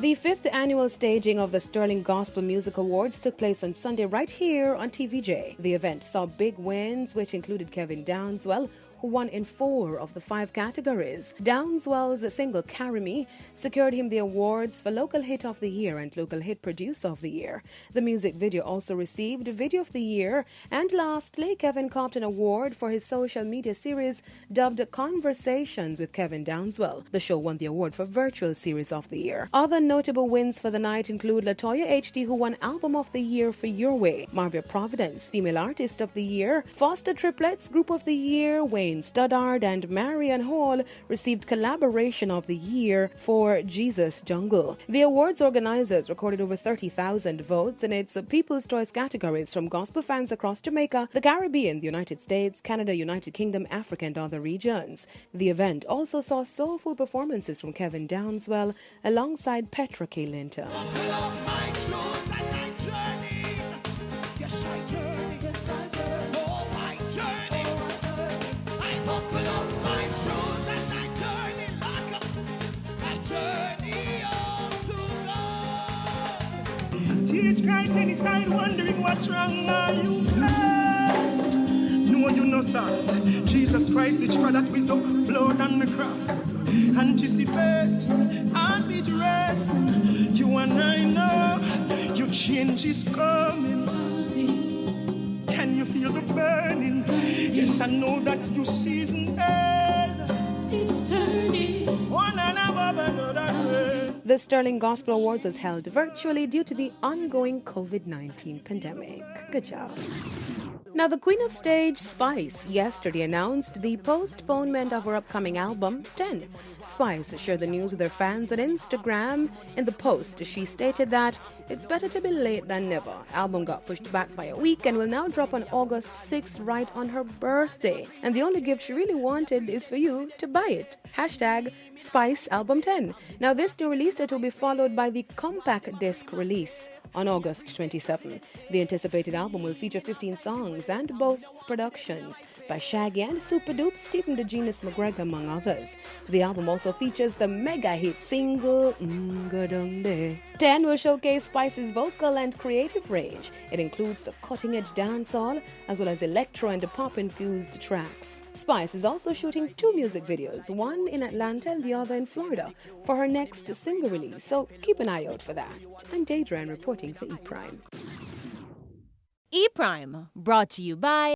The 5th annual staging of the Sterling Gospel Music Awards took place on Sunday right here on TVJ. The event saw big wins, which included Kevin Downswell, who won in 4 of the 5 categories. Downswell's single Carry Me secured him the awards for Local Hit of the Year and Local Hit Producer of the Year. The music video also received Video of the Year, and lastly, Kevin copped an award for his social media series dubbed Conversations with Kevin Downswell. The show won the award for Virtual Series of the Year. Other notable wins for the night include Latoya HD, who won Album of the Year for Your Way, Marvia Providence, Female Artist of the Year, Foster Triplets, Group of the Year, Wayne Studdard and Marian Hall received Collaboration of the Year for Jesus Jungle. The awards organizers recorded over 30,000 votes in its People's Choice categories from gospel fans across Jamaica, the Caribbean, the United States, Canada, United Kingdom, Africa, and other regions. The event also saw soulful performances from Kevin Downswell alongside Petra K. Linton. Tears cried any side, wondering what's wrong. Are you blessed? No, you know, sir. Jesus Christ, it's trod that with the blood on the cross. Anticipate and be dressed. You and I know your change is coming. Can you feel the burning? Yes, I know that your season is. It's turning. One and above another way. The Sterling Gospel Awards was held virtually due to the ongoing COVID-19 pandemic. Good job. Now, the Queen of Stage, Spice, yesterday announced the postponement of her upcoming album, 10. Spice shared the news with her fans on Instagram. In the post, she stated that it's better to be late than never. Album got pushed back by a week and will now drop on August 6th, right on her birthday. And the only gift she really wanted is for you to buy it. Hashtag Spice Album 10. Now, this new release date will be followed by the compact disc release on August 27. The anticipated album will feature 15 songs and boasts productions by Shaggy and Super Dupe, Stephen the Genius McGregor, among others. The album also features the mega hit single Ngadongde. 10 will showcase Spice's vocal and creative range. It includes the cutting-edge dancehall as well as electro and pop-infused tracks. Spice is also shooting 2 music videos, one in Atlanta and the other in Florida, for her next single release, so keep an eye out for that. I'm Deidre reporting for eprime. eprime, brought to you by